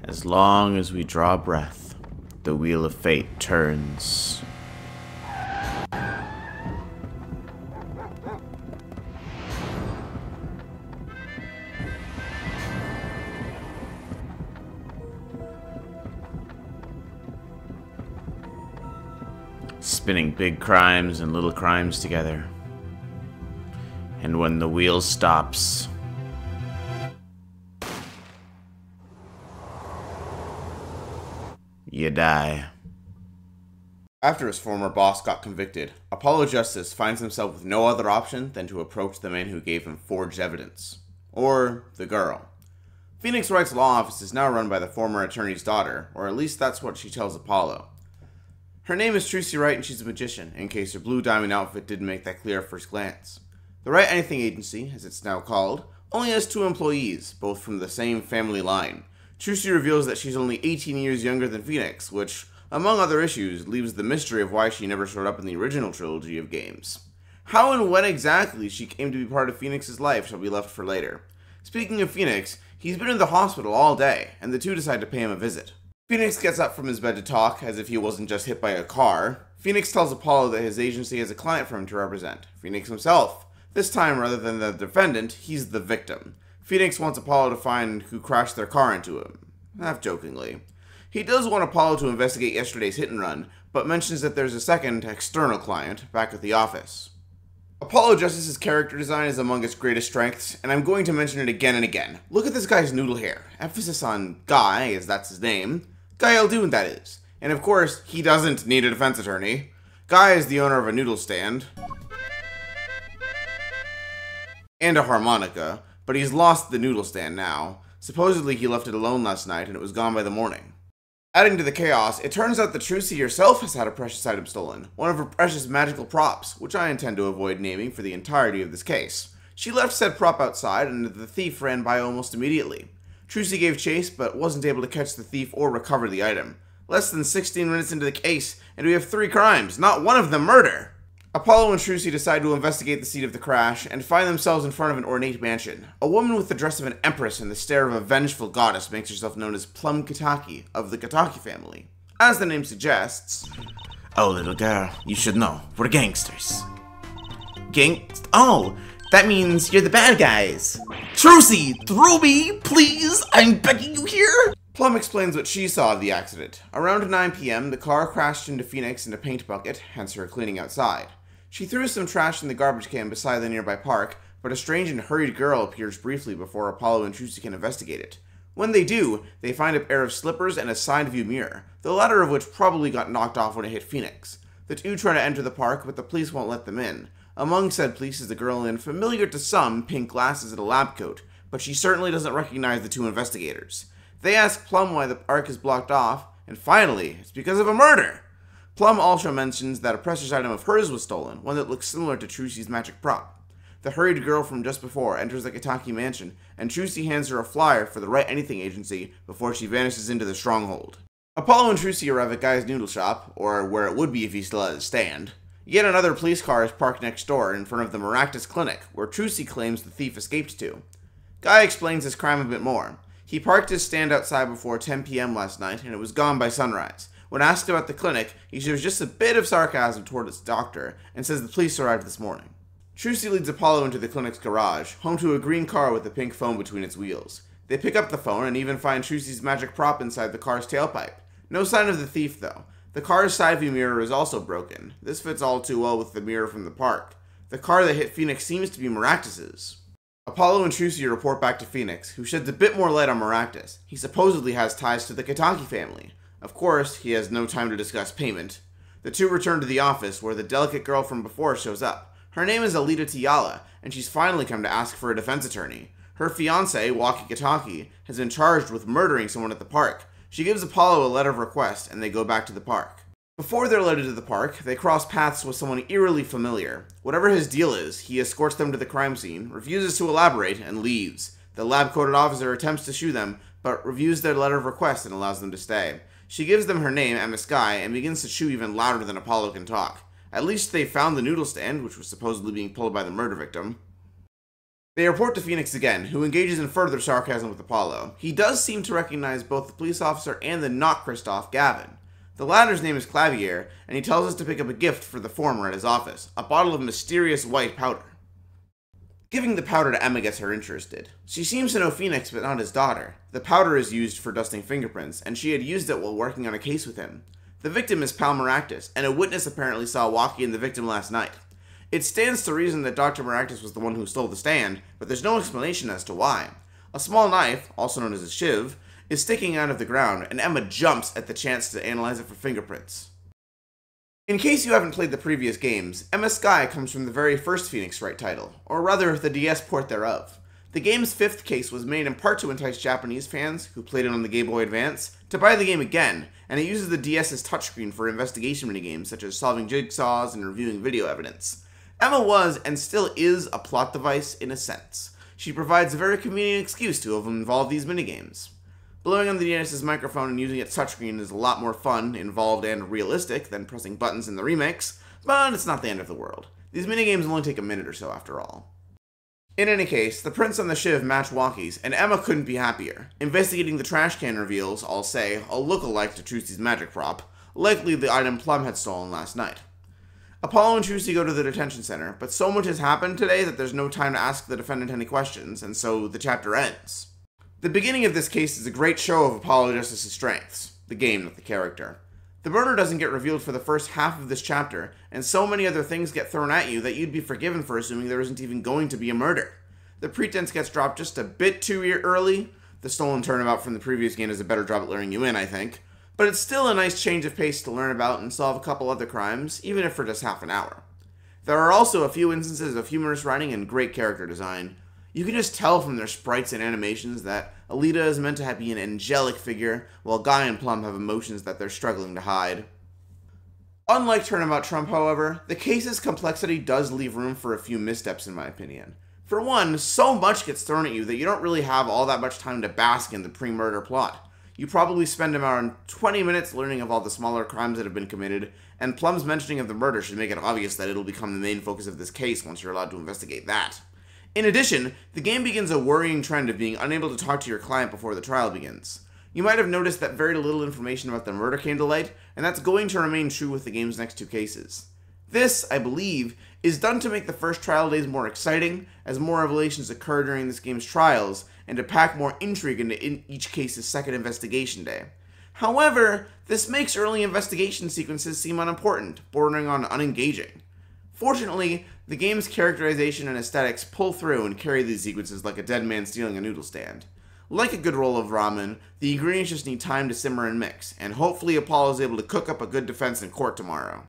As long as we draw breath, the wheel of fate turns. Spinning big crimes and little crimes together. And when the wheel stops, you die. After his former boss got convicted, Apollo Justice finds himself with no other option than to approach the man who gave him forged evidence. Or the girl. Phoenix Wright's law office is now run by the former attorney's daughter, or at least that's what she tells Apollo. Her name is Trucy Wright and she's a magician, in case her blue diamond outfit didn't make that clear at first glance. The Write Anything Agency, as it's now called, only has 2 employees, both from the same family line. Trucy reveals that she's only 18 years younger than Phoenix, which, among other issues, leaves the mystery of why she never showed up in the original trilogy of games. How and when exactly she came to be part of Phoenix's life shall be left for later. Speaking of Phoenix, he's been in the hospital all day, and the two decide to pay him a visit. Phoenix gets up from his bed to talk, as if he wasn't just hit by a car. Phoenix tells Apollo that his agency has a client for him to represent, Phoenix himself. This time, rather than the defendant, he's the victim. Phoenix wants Apollo to find who crashed their car into him, half-jokingly. He does want Apollo to investigate yesterday's hit-and-run, but mentions that there's a second, external client back at the office. Apollo Justice's character design is among its greatest strengths, and I'm going to mention it again and again. Look at this guy's noodle hair. Emphasis on Guy, as that's his name. Guy Eldoon, that is. And of course, he doesn't need a defense attorney. Guy is the owner of a noodle stand and a harmonica, but he's lost the noodle stand now. Supposedly he left it alone last night and it was gone by the morning. Adding to the chaos, it turns out that Trucy herself has had a precious item stolen, one of her precious magical props, which I intend to avoid naming for the entirety of this case. She left said prop outside and the thief ran by almost immediately. Trucy gave chase, but wasn't able to catch the thief or recover the item. Less than 16 minutes into the case, and we have 3 crimes, not one of them murder! Apollo and Trucy decide to investigate the scene of the crash, and find themselves in front of an ornate mansion. A woman with the dress of an empress and the stare of a vengeful goddess makes herself known as Plum Kitaki, of the Kitaki family. As the name suggests... Oh, little girl, you should know, we're gangsters. Oh, that means you're the bad guys. Trucy, through me, please, I'm begging you here. Plum explains what she saw of the accident. Around 9 p.m., the car crashed into Phoenix in a paint bucket, hence her cleaning outside. She threw some trash in the garbage can beside the nearby park, but a strange and hurried girl appears briefly before Apollo and Trucy can investigate it. When they do, they find a pair of slippers and a side view mirror, the latter of which probably got knocked off when it hit Phoenix. The two try to enter the park, but the police won't let them in. Among said police is a girl in familiar to some pink glasses and a lab coat, but she certainly doesn't recognize the 2 investigators. They ask Plum why the park is blocked off, and finally, it's because of a murder! Plum also mentions that a precious item of hers was stolen, one that looks similar to Trucy's magic prop. The hurried girl from just before enters the Kitaki mansion, and Trucy hands her a flyer for the Write Anything Agency before she vanishes into the stronghold. Apollo and Trucy arrive at Guy's noodle shop, or where it would be if he still had a stand. Yet another police car is parked next door in front of the Maractus Clinic, where Trucy claims the thief escaped to. Guy explains his crime a bit more. He parked his stand outside before 10 p.m. last night, and it was gone by sunrise. When asked about the clinic, he shows just a bit of sarcasm toward its doctor, and says the police arrived this morning. Trucy leads Apollo into the clinic's garage, home to a green car with a pink phone between its wheels. They pick up the phone and even find Trucy's magic prop inside the car's tailpipe. No sign of the thief, though. The car's side view mirror is also broken. This fits all too well with the mirror from the park. The car that hit Phoenix seems to be Maractus's. Apollo and Trucy report back to Phoenix, who sheds a bit more light on Maractus. He supposedly has ties to the Kitaki family. Of course, he has no time to discuss payment. The two return to the office, where the delicate girl from before shows up. Her name is Alita Tiala, and she's finally come to ask for a defense attorney. Her fiancé, Waki Kitaki, has been charged with murdering someone at the park. She gives Apollo a letter of request, and they go back to the park. Before they're led into the park, they cross paths with someone eerily familiar. Whatever his deal is, he escorts them to the crime scene, refuses to elaborate, and leaves. The lab-coated officer attempts to shoo them, but reviews their letter of request and allows them to stay. She gives them her name, Emma Sky, and begins to shoo even louder than Apollo can talk. At least they found the noodle stand, which was supposedly being pulled by the murder victim. They report to Phoenix again, who engages in further sarcasm with Apollo. He does seem to recognize both the police officer and the not Kristoff, Gavin. The latter's name is Clavier, and he tells us to pick up a gift for the former at his office, a bottle of mysterious white powder. Giving the powder to Emma gets her interested. She seems to know Phoenix, but not his daughter. The powder is used for dusting fingerprints, and she had used it while working on a case with him. The victim is Pal Maractus, and a witness apparently saw Walkie and the victim last night. It stands to reason that Dr. Maractus was the one who stole the stand, but there's no explanation as to why. A small knife, also known as a shiv, is sticking out of the ground, and Emma jumps at the chance to analyze it for fingerprints. In case you haven't played the previous games, Emma Sky comes from the very first Phoenix Wright title, or rather the DS port thereof. The game's fifth case was made in part to entice Japanese fans, who played it on the Game Boy Advance, to buy the game again, and it uses the DS's touchscreen for investigation minigames such as solving jigsaws and reviewing video evidence. Emma was, and still is, a plot device in a sense. She provides a very convenient excuse to involve these minigames. Blowing on the DS's microphone and using its touchscreen is a lot more fun, involved, and realistic than pressing buttons in the remakes, but it's not the end of the world. These minigames only take a minute or so after all. In any case, the prints on the shiv match Walkie's, and Emma couldn't be happier. Investigating the trash can reveals, I'll say, a look-alike to Trucy's magic prop, likely the item Plum had stolen last night. Apollo and Trucy go to the detention center, but so much has happened today that there's no time to ask the defendant any questions, and so the chapter ends. The beginning of this case is a great show of Apollo Justice's strengths. The game, not the character. The murder doesn't get revealed for the first half of this chapter, and so many other things get thrown at you that you'd be forgiven for assuming there isn't even going to be a murder. The pretense gets dropped just a bit too early. The stolen turnabout from the previous game does a better job at luring you in, I think. But it's still a nice change of pace to learn about and solve a couple other crimes, even if for just half an hour. There are also a few instances of humorous writing and great character design. You can just tell from their sprites and animations that Alita is meant to be an angelic figure, while Guy and Plum have emotions that they're struggling to hide. Unlike Turnabout Trump, however, the case's complexity does leave room for a few missteps in my opinion. For one, so much gets thrown at you that you don't really have all that much time to bask in the pre-murder plot. You probably spend around 20 minutes learning of all the smaller crimes that have been committed, and Plum's mentioning of the murder should make it obvious that it'll become the main focus of this case once you're allowed to investigate that. In addition, the game begins a worrying trend of being unable to talk to your client before the trial begins. You might have noticed that very little information about the murder came to light, and that's going to remain true with the game's next two cases. This, I believe, is done to make the first trial days more exciting, as more revelations occur during this game's trials, and to pack more intrigue into each case's second investigation day. However, this makes early investigation sequences seem unimportant, bordering on unengaging. Fortunately, the game's characterization and aesthetics pull through and carry these sequences like a dead man stealing a noodle stand. Like a good roll of ramen, the ingredients just need time to simmer and mix, and hopefully Apollo is able to cook up a good defense in court tomorrow.